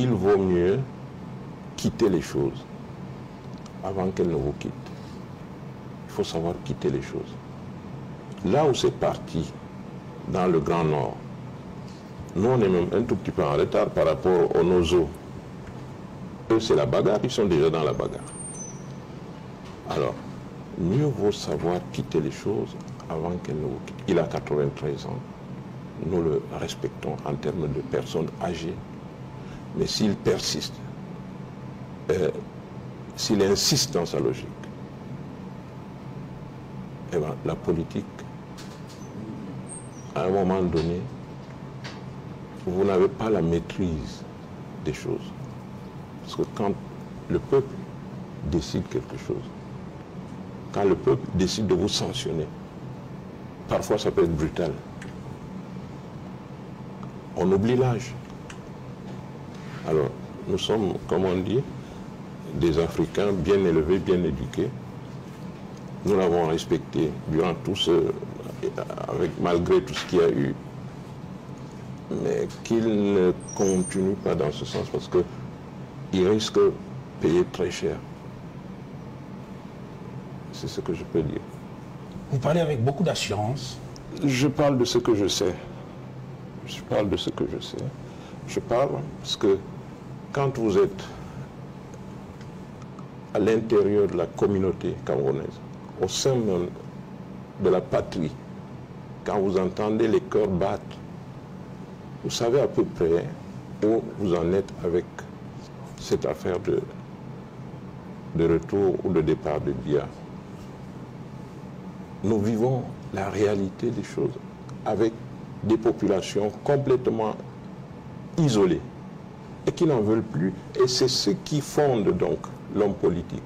il vaut mieux quitter les choses avant qu'elles ne vous quittent. Il faut savoir quitter les choses. Là où c'est parti, dans le Grand Nord, nous on est même un tout petit peu en retard par rapport aux Nozo. Eux c'est la bagarre, ils sont déjà dans la bagarre. Alors, mieux vaut savoir quitter les choses avant qu'elles ne vous quittent. Il a 93 ans. Nous le respectons en termes de personnes âgées. Mais s'il persiste, s'il insiste dans sa logique, eh bien, la politique, à un moment donné, vous n'avez pas la maîtrise des choses. Parce que quand le peuple décide quelque chose, quand le peuple décide de vous sanctionner, parfois ça peut être brutal. On oublie l'âge. Alors, nous sommes, comme on dit, des Africains bien élevés, bien éduqués. Nous l'avons respecté durant tout ce... malgré tout ce qu'il y a eu. Mais qu'il ne continue pas dans ce sens parce qu'il risque de payer très cher. C'est ce que je peux dire. Vous parlez avec beaucoup d'assurance. Je parle de ce que je sais. Je parle de ce que je sais. Je parle parce que quand vous êtes à l'intérieur de la communauté camerounaise, au sein de la patrie, quand vous entendez les cœurs battre, vous savez à peu près où vous en êtes avec cette affaire de retour ou de départ de Biya. Nous vivons la réalité des choses avec des populations complètement isolées et qui n'en veulent plus. Et c'est ce qui fonde donc l'homme politique.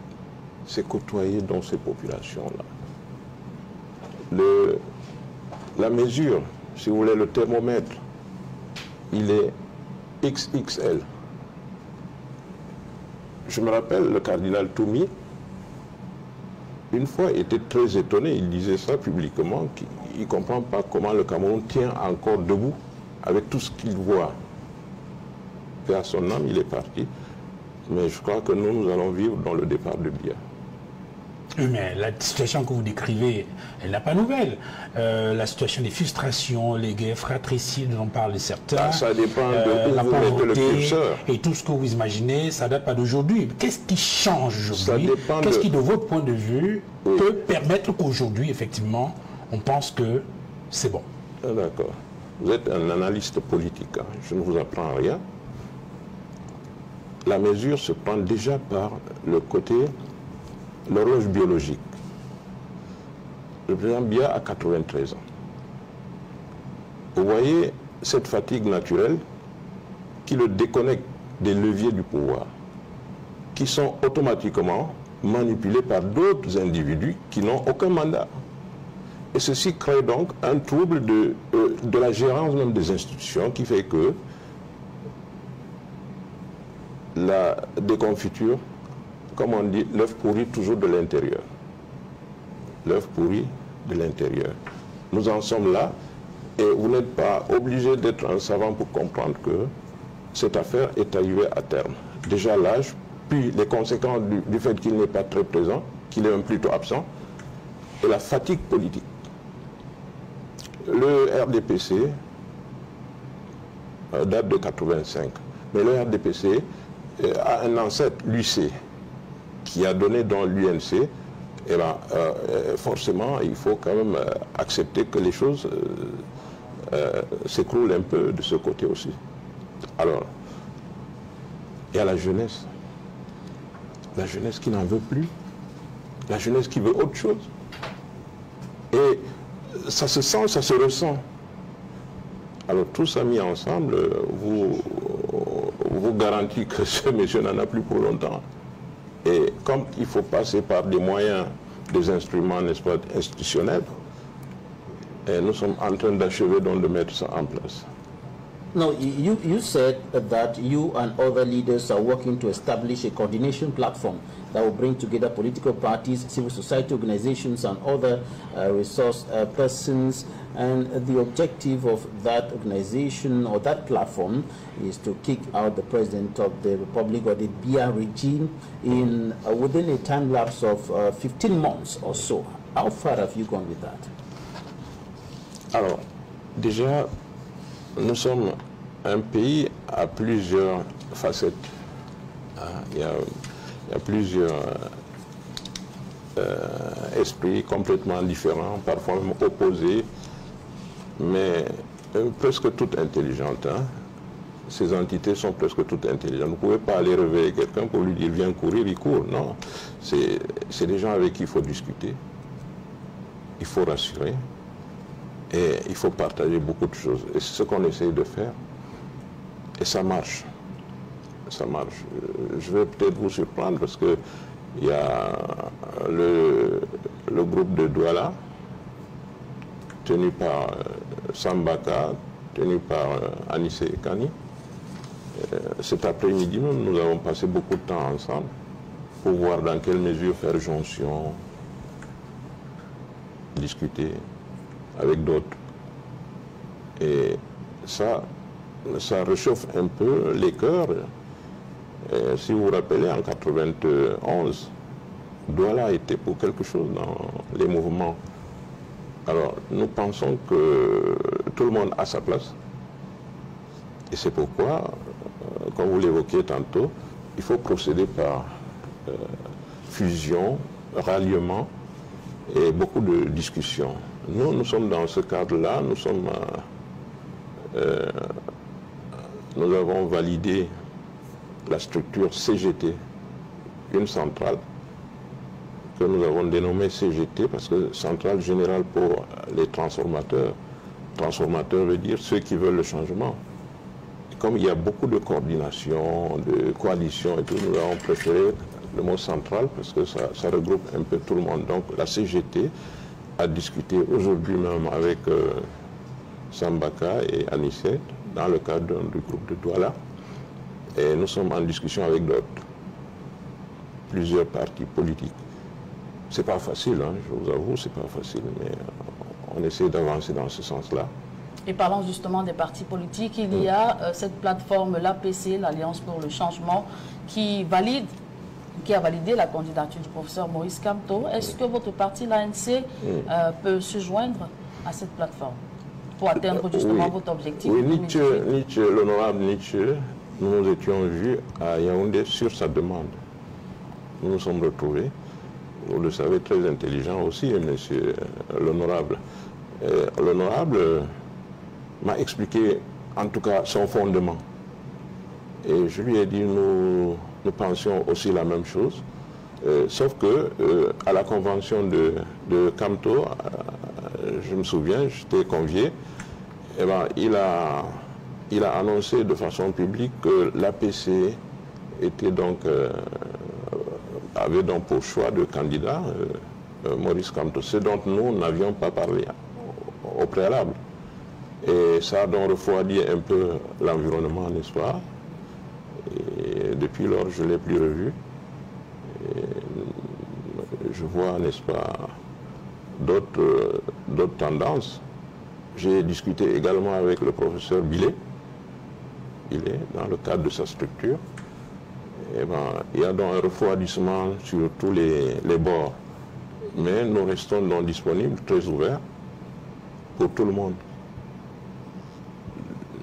C'est côtoyer donc ces populations-là. La mesure, si vous voulez, le thermomètre, il est XXL. Je me rappelle le cardinal Toumi, une fois, était très étonné, il disait ça publiquement, qu'il ne comprend pas comment le Cameroun tient encore debout avec tout ce qu'il voit. Et à son âme, il est parti. Mais je crois que nous allons vivre dans le départ de Biya. Oui, mais la situation que vous décrivez, elle n'est pas nouvelle. La situation des frustrations, les guerres fratricides dont parlent certains, ça dépend de la où vous mettez le pauvreté curseur. Et tout ce que vous imaginez, ça ne date pas d'aujourd'hui. Qu'est-ce qui change aujourd'hui? Qu'est-ce qui, de votre point de vue, peut permettre qu'aujourd'hui, effectivement, on pense que c'est bon? D'accord. Vous êtes un analyste politique, hein. Je ne vous apprends rien. La mesure se prend déjà par le côté, l'horloge biologique. Le président Biya a 93 ans. Vous voyez cette fatigue naturelle qui le déconnecte des leviers du pouvoir, qui sont automatiquement manipulés par d'autres individus qui n'ont aucun mandat. Et ceci crée donc un trouble de la gérance même des institutions qui fait que la déconfiture, comme on dit, l'œuf pourrit toujours de l'intérieur. L'œuf pourrit de l'intérieur. Nous en sommes là et vous n'êtes pas obligé d'être un savant pour comprendre que cette affaire est arrivée à terme. Déjà l'âge, puis les conséquences du fait qu'il n'est pas très présent, qu'il est même plutôt absent, et la fatigue politique. Le RDPC date de 85, mais le RDPC a un ancêtre, l'UC, qui a donné dans l'UNC, et là, forcément, il faut quand même accepter que les choses s'écroulent un peu de ce côté aussi. Alors, il y a la jeunesse qui n'en veut plus, la jeunesse qui veut autre chose. Et ça se sent, ça se ressent. Alors tout ça mis ensemble, vous garantit que ce monsieur n'en a plus pour longtemps. Et comme il faut passer par des moyens, des instruments, n'est-ce pas, institutionnels, et nous sommes en train d'achever donc de mettre ça en place. No, you said that you and other leaders are working to establish a coordination platform that will bring together political parties, civil society organizations, and other resource persons. And the objective of that organization or that platform is to kick out the President of the Republic or the Biya regime in within a time lapse of 15 months or so. How far have you gone with that? Alors, déjà, nous sommes un pays à plusieurs facettes. Il y a plusieurs esprits complètement différents, parfois même opposés, mais presque toutes intelligentes. Hein. Ces entités sont presque toutes intelligentes. Vous ne pouvez pas aller réveiller quelqu'un pour lui dire viens courir, il court. Non, c'est des gens avec qui il faut discuter, il faut rassurer et il faut partager beaucoup de choses. Et c'est ce qu'on essaye de faire et ça marche. Ça marche. Je vais peut-être vous surprendre parce que il y a le groupe de Douala tenu par Sambaka, tenu par Anissé Kani. Cet après-midi même, nous avons passé beaucoup de temps ensemble pour voir dans quelle mesure faire jonction, discuter avec d'autres. Et ça réchauffe un peu les cœurs. Et si vous vous rappelez, en 91, Douala était pour quelque chose dans les mouvements. Alors, nous pensons que tout le monde a sa place. Et c'est pourquoi, comme vous l'évoquiez tantôt, il faut procéder par fusion, ralliement et beaucoup de discussions. Nous sommes dans ce cadre-là, nous avons validé la structure CGT, une centrale que nous avons dénommée CGT parce que centrale générale pour les transformateurs. Transformateurs veut dire ceux qui veulent le changement. Et comme il y a beaucoup de coordination, de coalition et tout, nous avons préféré le mot central parce que ça regroupe un peu tout le monde. Donc la CGT a discuté aujourd'hui même avec Sambaka et Anissé dans le cadre du groupe de Douala. Et nous sommes en discussion avec d'autres, plusieurs partis politiques. C'est pas facile, hein, je vous avoue, c'est pas facile, mais on essaie d'avancer dans ce sens-là. Et parlant justement des partis politiques, il y a cette plateforme, l'APC, l'Alliance pour le changement, qui a validé la candidature du professeur Maurice Kamto. Est-ce que votre parti, l'ANC, peut se joindre à cette plateforme pour atteindre justement votre objectif? Oui, l'honorable Nietzsche, nous nous étions vus à Yaoundé sur sa demande. Nous nous sommes retrouvés. Vous le savez, très intelligent aussi, monsieur l'honorable. L'honorable m'a expliqué, en tout cas, son fondement. Et je lui ai dit, nous pensions aussi la même chose. Sauf que, à la convention de Kamto, je me souviens, j'étais convié, eh ben, il a annoncé de façon publique que l'APC était donc, avait donc pour choix de candidat Maurice Kamto, ce dont nous n'avions pas parlé au préalable. Et ça a donc refroidi un peu l'environnement, n'est-ce pas? Et depuis lors, je ne l'ai plus revu. Et je vois, n'est-ce pas, d'autres tendances. J'ai discuté également avec le professeur Billet. Il est dans le cadre de sa structure. Et ben, il y a donc un refroidissement sur tous les bords. Mais nous restons donc disponibles, très ouverts, pour tout le monde.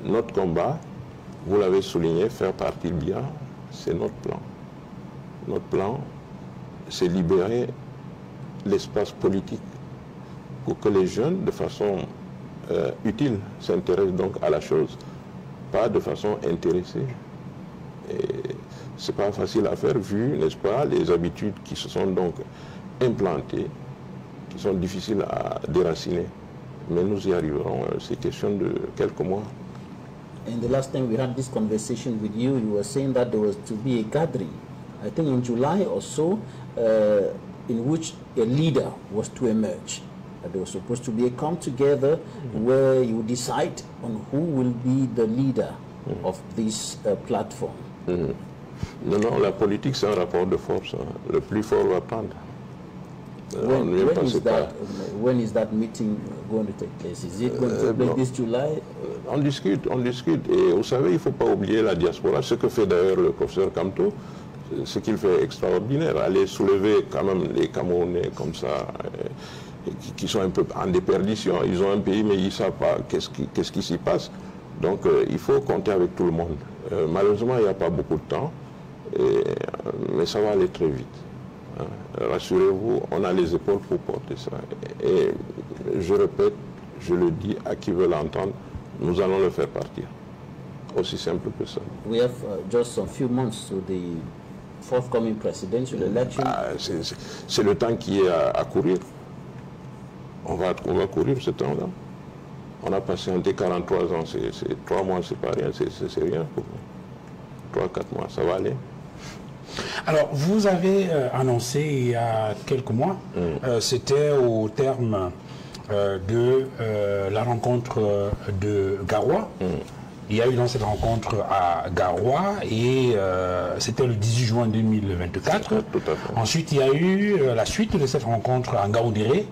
Notre combat, vous l'avez souligné, faire partie bien, c'est notre plan. Notre plan, c'est libérer l'espace politique pour que les jeunes, de façon utile, s'intéressent donc à la chose, pas de façon intéressée. Et c'est pas facile à faire vu, n'est-ce pas, les habitudes qui se sont donc implantées, qui sont difficiles à déraciner. Mais nous y arriverons, c'est question de quelques mois. And the last time we had this conversation with you, you were saying that there was to be a gathering, I think in July or so, in which a leader was to emerge. There was supposed to be a come together where you decide on who will be the leader of this platform. Non, non, la politique c'est un rapport de force. Hein. Le plus fort va prendre. When is that meeting going to take place? Is it going to take place this July? On discute. Et vous savez, il ne faut pas oublier la diaspora. Ce que fait d'ailleurs le professeur Kamto, ce qu'il fait extraordinaire. Aller soulever quand même les Camerounais comme ça, qui sont un peu en déperdition. Ils ont un pays, mais ils ne savent pas qu'est-ce qui s'y passe. Donc il faut compter avec tout le monde. Malheureusement, il n'y a pas beaucoup de temps, mais ça va aller très vite. Hein. Rassurez-vous, on a les épaules pour porter ça. Et je répète, je le dis à qui veut l'entendre, nous allons le faire partir. Aussi simple que ça. We have just a few months to the forthcoming presidential election. C'est le temps qui est à courir. On va courir ce temps-là. On a patienté 43 ans, 3 mois, c'est pas rien, c'est rien pour nous. 3-4 mois, ça va aller. Alors, vous avez annoncé il y a quelques mois, c'était au terme de la rencontre de Garoua. Il y a eu dans cette rencontre à Garoua et c'était le 18 juin 2024. Tout à fait. Ensuite, il y a eu la suite de cette rencontre à Ngaoundéré,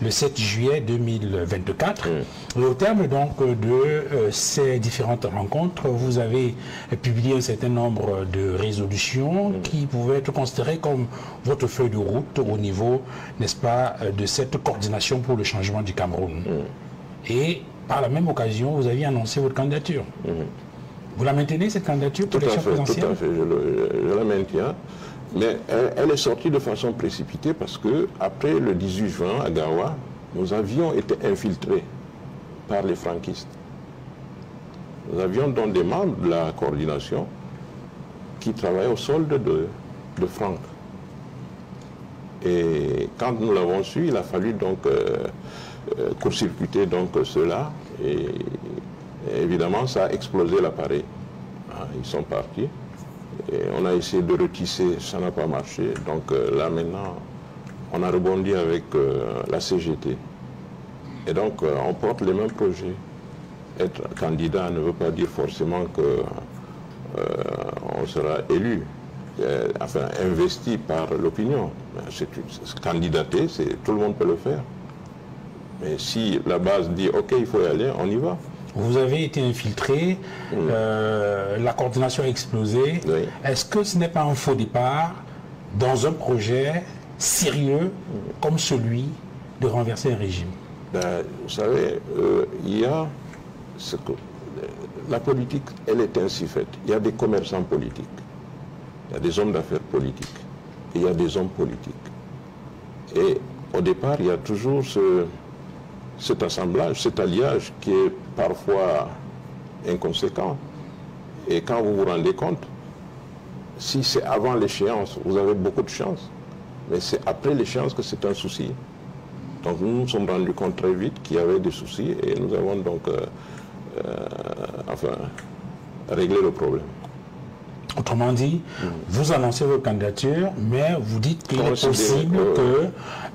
le 7 juillet 2024. Et au terme donc de ces différentes rencontres, vous avez publié un certain nombre de résolutions qui pouvaient être considérées comme votre feuille de route au niveau, n'est-ce pas, de cette coordination pour le changement du Cameroun. Et par la même occasion, vous aviez annoncé votre candidature. Vous la maintenez, cette candidature, pour l'élection présidentielle? Tout à fait, je la maintiens. Mais elle est sortie de façon précipitée parce que après le 18 juin à Garoua, nous avions été infiltrés par les franquistes. Nous avions donc des membres de la coordination qui travaillaient au solde de Franck. Et quand nous l'avons su, il a fallu donc court-circuiter donc cela et évidemment ça a explosé l'appareil. Ils sont partis et on a essayé de retisser, ça n'a pas marché. Donc là maintenant on a rebondi avec la CGT et donc on porte les mêmes projets. Être candidat ne veut pas dire forcément que on sera élu, enfin investi par l'opinion. Candidater, tout le monde peut le faire. Mais si la base dit ok, il faut y aller, on y va. Vous avez été infiltré, la coordination a explosé. Oui. Est-ce que ce n'est pas un faux départ dans un projet sérieux comme celui de renverser un régime? Vous savez, il y a ce que la politique, elle est ainsi faite. Il y a des commerçants politiques, il y a des hommes d'affaires politiques, et il y a des hommes politiques. Et au départ, il y a toujours cet assemblage, cet alliage qui est parfois inconséquent. Et quand vous vous rendez compte, si c'est avant l'échéance, vous avez beaucoup de chance. Mais c'est après l'échéance que c'est un souci. Donc nous nous sommes rendus compte très vite qu'il y avait des soucis et nous avons donc réglé le problème. Autrement dit, vous annoncez votre candidature, mais vous dites qu'il est possible que,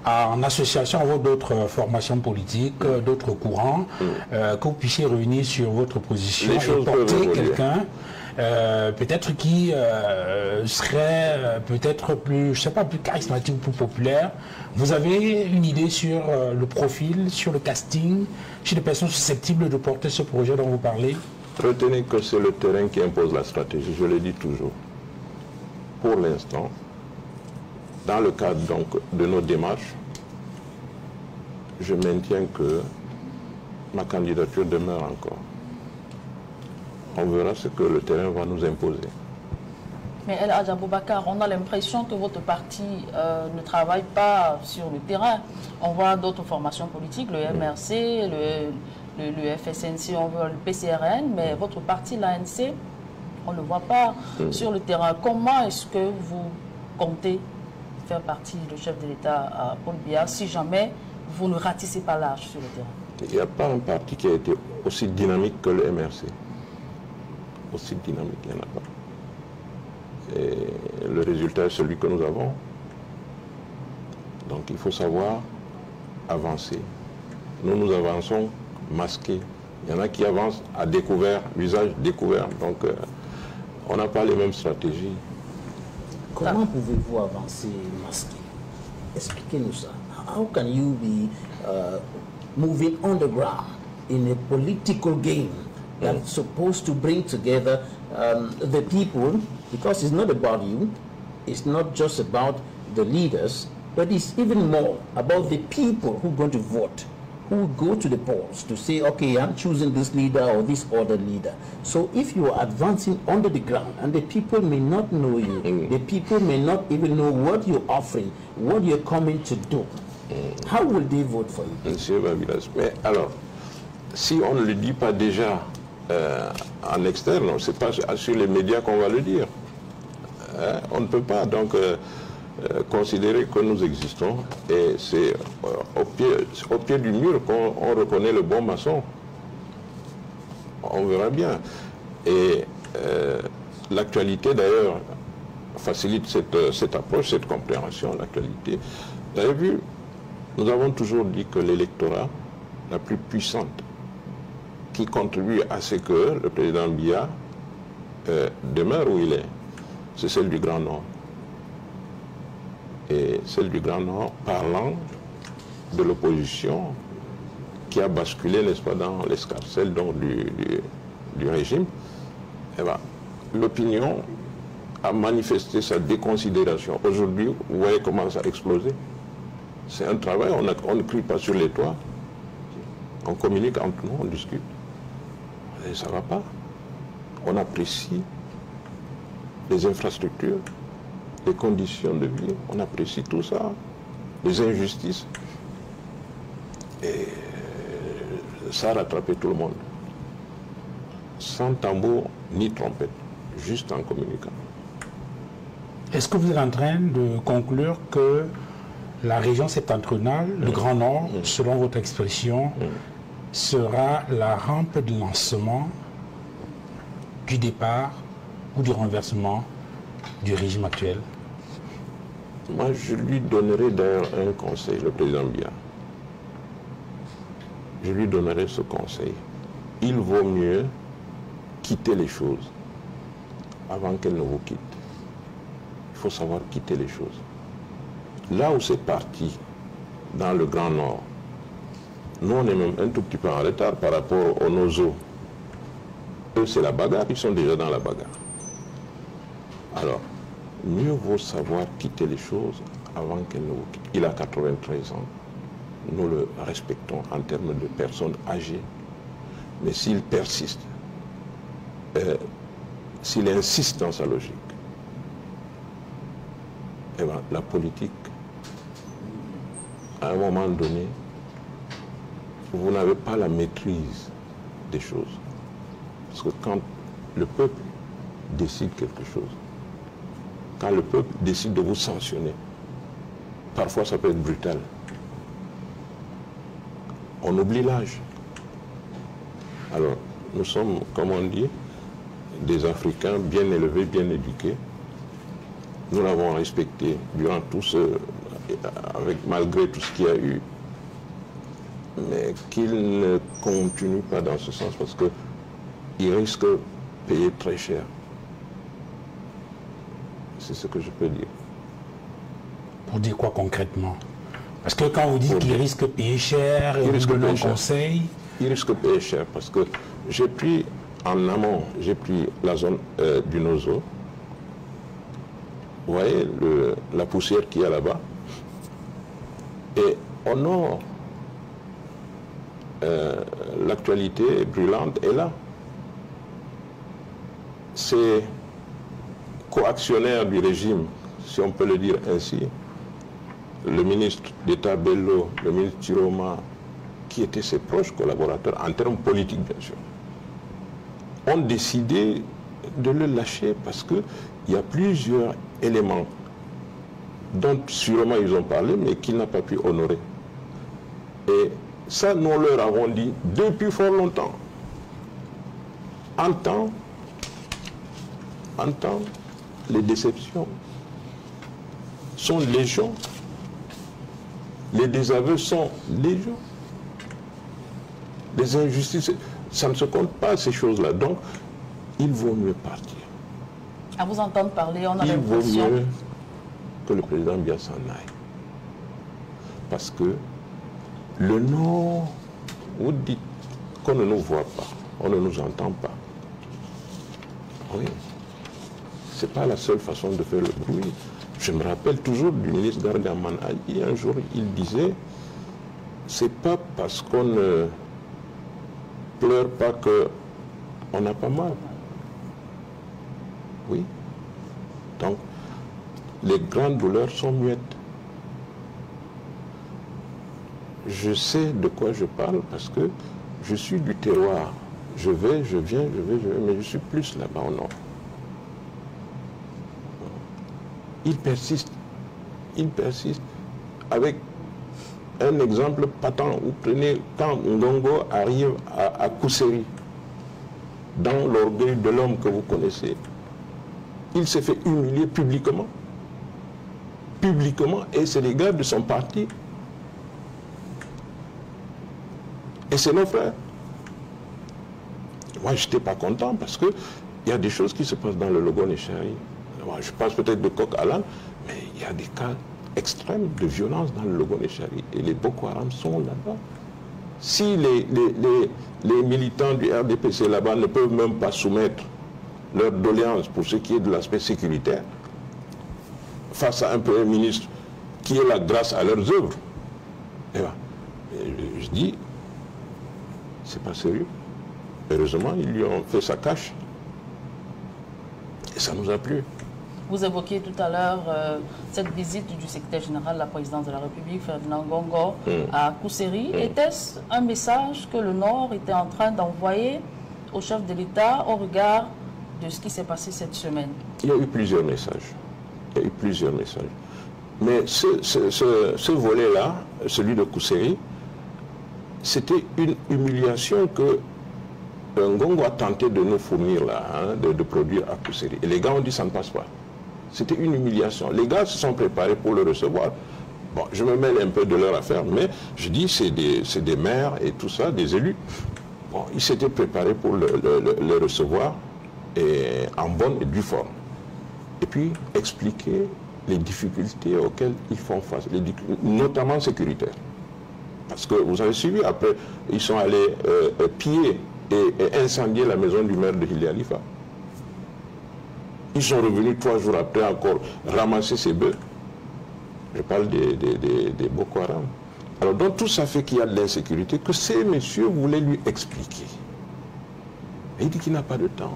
en association avec d'autres formations politiques, d'autres courants, que vous puissiez revenir sur votre position et porter quelqu'un, peut-être qui serait peut-être plus, je sais pas, plus charismatique ou plus populaire. Vous avez une idée sur le profil, sur le casting, chez des personnes susceptibles de porter ce projet dont vous parlez? Retenez que c'est le terrain qui impose la stratégie, je le dis toujours. Pour l'instant, dans le cadre donc de nos démarches, je maintiens que ma candidature demeure encore. On verra ce que le terrain va nous imposer. Mais El Hadj Aboubacar, on a l'impression que votre parti ne travaille pas sur le terrain. On voit d'autres formations politiques, le MRC, le FSNC, on voit le PCRN, mais votre parti, l'ANC, on ne le voit pas sur le terrain. Comment est-ce que vous comptez faire partie du chef de l'État, Paul Biya, si jamais vous ne ratissez pas large sur le terrain? Il n'y a pas un parti qui a été aussi dynamique que le MRC. Aussi dynamique, il n'y en a pas. Et le résultat est celui que nous avons. Donc il faut savoir avancer. nous avançons masqués. Il y en a qui avancent à découvert, visage découvert. Donc, on n'a pas les mêmes stratégies. Comment pouvez-vous avancer masqué? Expliquez-nous ça. How can you be moving on the ground in a political game that's supposed to bring together the people? Because it's not about you, it's not just about the leaders, but it's even more about the people who are going to vote, who go to the polls to say, okay, I'm choosing this leader or this other leader. So if you are advancing under the ground and the people may not know you, the people may not even know what you're offering, what you're coming to do, how will they vote for you? Monsieur Babilas, mais alors, si on ne le dit pas déjà en externe, c'est pas sur les médias qu'on va le dire. On ne peut pas donc considérer que nous existons et c'est au pied du mur qu'on reconnaît le bon maçon. On verra bien. Et l'actualité d'ailleurs facilite cette approche, cette compréhension, l'actualité. Vous avez vu, nous avons toujours dit que l'électorat la plus puissante qui contribue à ce que le président Biya demeure où il est, c'est celle du Grand Nord. Et celle du Grand Nord parlant de l'opposition qui a basculé, n'est-ce pas, dans l'escarcelle du régime, eh ben, l'opinion a manifesté sa déconsidération. Aujourd'hui, vous voyez comment ça a explosé. C'est un travail, on ne crie pas sur les toits, on communique entre nous, on discute. Et ça ne va pas. On apprécie les infrastructures, les conditions de vie, on apprécie tout ça, les injustices. Et ça a rattrapé tout le monde. Sans tambour ni trompette, juste en communiquant. Est-ce que vous êtes en train de conclure que la région septentrionale, le Grand Nord, selon votre expression, sera la rampe de lancement du départ ou du renversement du régime actuel? Moi, je lui donnerai d'ailleurs un conseil, le président Biya. Je lui donnerai ce conseil. Il vaut mieux quitter les choses avant qu'elles ne vous quittent. Il faut savoir quitter les choses. Là où c'est parti, dans le Grand Nord, nous on est même un tout petit peu en retard par rapport aux Nozo. Eux c'est la bagarre, ils sont déjà dans la bagarre. Alors, mieux vaut savoir quitter les choses avant qu'elles ne vous quittent. Il a 93 ans. Nous le respectons en termes de personnes âgées. Mais s'il persiste, s'il insiste dans sa logique, eh bien, la politique, à un moment donné, vous n'avez pas la maîtrise des choses. Parce que quand le peuple décide quelque chose, quand le peuple décide de vous sanctionner, parfois ça peut être brutal. On oublie l'âge. Alors, nous sommes, comme on dit, des Africains bien élevés, bien éduqués. Nous l'avons respecté durant tout ce... malgré tout ce qu'il y a eu. Mais qu'il ne continue pas dans ce sens parce qu'il risque de payer très cher. C'est ce que je peux dire. Pour dire quoi concrètement? Parce que quand vous dites qu'il risque de payer cher, et vous donnez un conseil... Il risque de payer cher parce que j'ai pris en amont, j'ai pris la zone du Nozo. Vous voyez la poussière qu'il y a là-bas. Et au nord, l'actualité brûlante est là. Ces coactionnaires du régime, si on peut le dire ainsi, le ministre d'État Bello, le ministre Chiroma, qui étaient ses proches collaborateurs en termes politiques bien sûr, ont décidé de le lâcher parce qu'il y a plusieurs éléments dont sûrement ils ont parlé mais qu'il n'a pas pu honorer. Et ça, nous leur avons dit depuis fort longtemps. En temps, les déceptions sont légion. Les désaveux sont légion. les injustices, ça ne se compte pas ces choses-là. Donc, il vaut mieux partir. À vous entendre parler, on a Il vaut l'impression... mieux que le président Biya s'en aille. Parce que le Nord, vous dites qu'on ne nous voit pas, on ne nous entend pas. Oui, ce n'est pas la seule façon de faire le bruit. Je me rappelle toujours du ministre Gargaman Ali, un jour, il disait, c'est pas parce qu'on ne pleure pas qu'on n'a pas mal. Oui. Donc, les grandes douleurs sont muettes. Je sais de quoi je parle parce que je suis du terroir. Je vais, je viens, mais je suis plus là-bas au nord. Il persiste avec un exemple patent. Vous prenez quand Ngongo arrive à Kousséri, dans l'orgueil de l'homme que vous connaissez, il s'est fait humilier publiquement. Publiquement, et c'est les gars de son parti. Et c'est nos frères. Moi, je n'étais pas content parce qu'il y a des choses qui se passent dans le Logone Chari. Je pense peut-être de Coq Alan, mais il y a des cas extrêmes de violence dans le Logone Chari. Et les Boko Haram sont là-bas. Si les militants du RDPC là-bas ne peuvent même pas soumettre leur doléance pour ce qui est de l'aspect sécuritaire, face à un Premier ministre qui est là grâce à leurs œuvres, et ben, je dis, c'est pas sérieux. Heureusement, ils lui ont fait sa cache. Et ça nous a plu. Vous évoquiez tout à l'heure cette visite du secrétaire général de la présidence de la République, Ferdinand Ngongo, à Kousséri. Était-ce un message que le Nord était en train d'envoyer au chef de l'État au regard de ce qui s'est passé cette semaine? Il y a eu plusieurs messages. Il y a eu plusieurs messages. Mais ce volet-là, celui de Kousséri, c'était une humiliation que Ngongo a tenté de nous fournir là, hein, de produire à Kousséri. Et les gars ont dit ça ne passe pas. C'était une humiliation. Les gars se sont préparés pour le recevoir. Bon, je me mêle un peu de leur affaire, mais je dis c'est des maires et tout ça, des élus. Bon, ils s'étaient préparés pour le recevoir et en bonne et due forme. Et puis expliquer les difficultés auxquelles ils font face, notamment sécuritaires. Parce que vous avez suivi, après, ils sont allés piller et incendier la maison du maire de Hili Alifa. Ils sont revenus 3 jours après encore ramasser ses bœufs. Je parle des Boko Haram. Alors donc tout ça fait qu'il y a de l'insécurité que ces messieurs voulaient lui expliquer. Et il dit qu'il n'a pas de temps.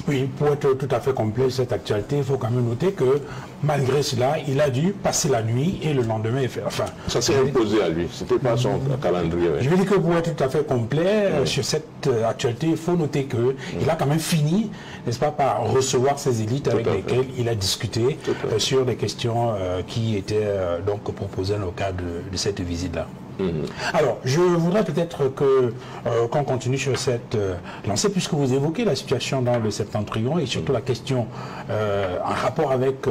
Oui, pour être tout à fait complet cette actualité, il faut quand même noter que malgré cela, il a dû passer la nuit et le lendemain faire. Enfin, ça s'est imposé à lui, c'était pas son calendrier. Je veux dire que pour être tout à fait complet sur cette actualité, il faut noter qu'il a quand même fini, n'est-ce pas, par recevoir ces élites avec lesquelles il a discuté sur les questions qui étaient donc proposées dans le cadre de cette visite-là. Alors, je voudrais peut-être qu'on continue sur cette lancée, puisque vous évoquez la situation dans le Septentrion et surtout la question en rapport avec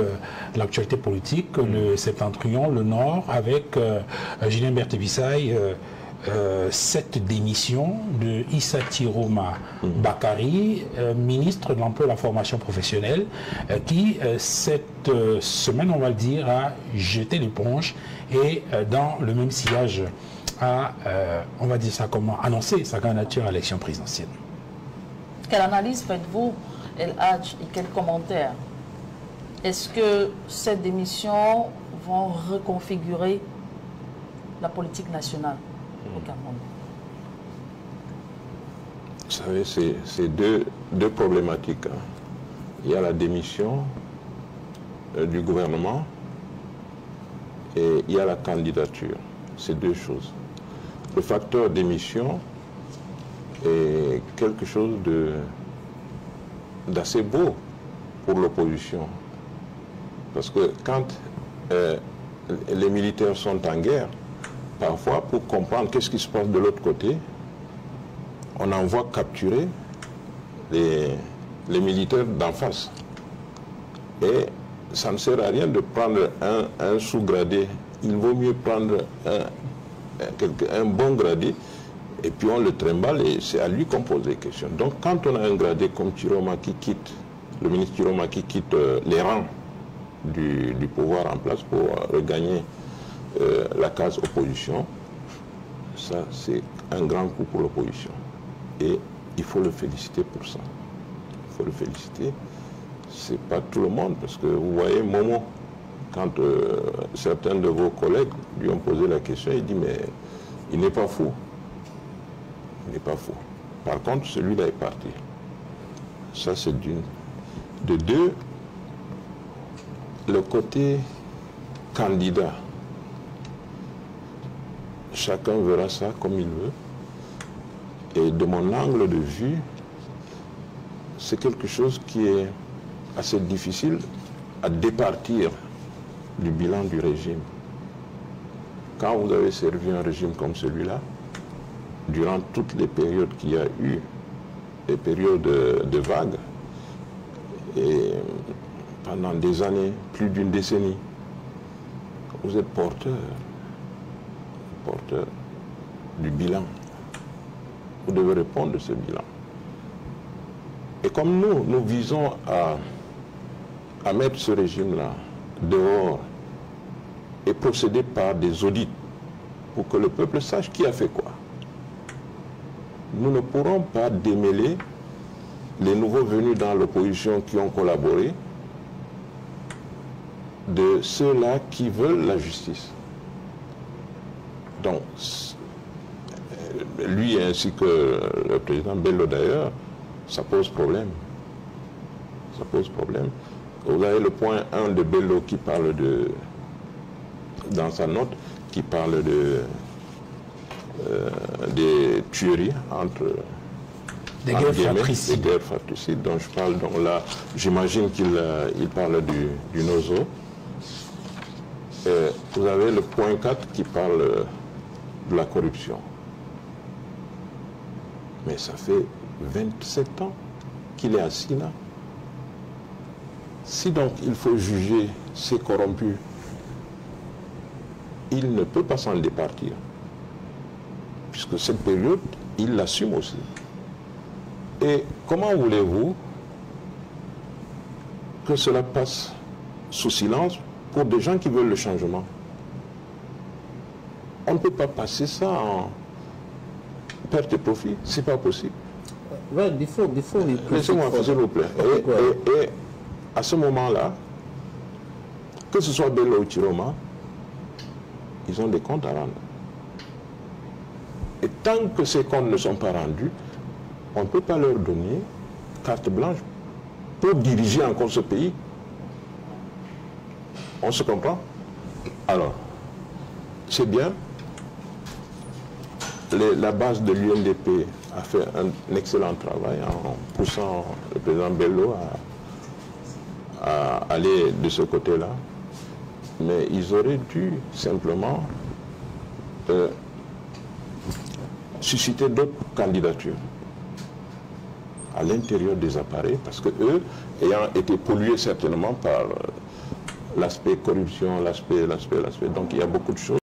l'actualité politique, le Septentrion, le Nord, avec Julien Berthé-Bissaye, cette démission de Issa Tiroma Bakari, ministre de l'Emploi et de la Formation professionnelle, qui cette semaine, on va le dire, a jeté l'éponge et dans le même sillage a, on va dire ça comment, annoncé sa candidature à l'élection présidentielle. Quelle analyse faites-vous, El Hadj, et quels commentaires? Est-ce que ces démissions vont reconfigurer la politique nationale au Cameroun? Vous savez, c'est deux problématiques. Hein. Il y a la démission du gouvernement et il y a la candidature. C'est deux choses. Le facteur démission est quelque chose d'assez beau pour l'opposition. Parce que quand les militaires sont en guerre, parfois, pour comprendre qu'est-ce qui se passe de l'autre côté, on envoie capturer les militaires d'en face. Et ça ne sert à rien de prendre un sous-gradé. Il vaut mieux prendre un bon gradé, et puis on le trimballe et c'est à lui qu'on pose des questions. Donc quand on a un gradé comme Chiroma qui quitte, le ministre Chiroma qui quitte les rangs du pouvoir en place pour regagner la case opposition, ça c'est un grand coup pour l'opposition. Et il faut le féliciter pour ça. Il faut le féliciter. C'est pas tout le monde, parce que vous voyez Momo, quand certains de vos collègues lui ont posé la question, il dit mais il n'est pas fou. Il n'est pas fou. Par contre, celui-là est parti. Ça c'est d'une. De deux, le côté candidat. Chacun verra ça comme il veut. Et de mon angle de vue, c'est quelque chose qui est assez difficile à départir du bilan du régime. Quand vous avez servi un régime comme celui-là, durant toutes les périodes qu'il y a eu, les périodes de vagues, et pendant des années, plus d'une décennie, vous êtes porteur du bilan. Vous devez répondre de ce bilan. Et comme nous visons à mettre ce régime-là dehors et procéder par des audits pour que le peuple sache qui a fait quoi, nous ne pourrons pas démêler les nouveaux venus dans l'opposition qui ont collaboré de ceux-là qui veulent la justice. Donc, lui ainsi que le président Bello d'ailleurs, ça pose problème. Ça pose problème. Vous avez le point 1 de Bello qui parle de, dans sa note, qui parle des tueries entre des guerres fratricides. Des guerres fratricides dont je parle. Donc là, j'imagine qu'il parle du Nozo. Vous avez le point 4 qui parle de la corruption. Mais ça fait 27 ans qu'il est assis là. Si donc il faut juger ces corrompus, il ne peut pas s'en départir. Puisque cette période, il l'assume aussi. Et comment voulez-vous que cela passe sous silence pour des gens qui veulent le changement? On ne peut pas passer ça en perte de profit, c'est pas possible. Well, before we laissez-moi, s'il vous plaît. Et à ce moment-là, que ce soit Bello ou Chiroma, ils ont des comptes à rendre. Et tant que ces comptes ne sont pas rendus, on ne peut pas leur donner carte blanche pour diriger encore ce pays. On se comprend? Alors, c'est bien. La base de l'UNDP a fait un excellent travail en poussant le président Bello à aller de ce côté-là. Mais ils auraient dû simplement susciter d'autres candidatures à l'intérieur des appareils, parce que eux, ayant été pollués certainement par l'aspect corruption, l'aspect, donc il y a beaucoup de choses.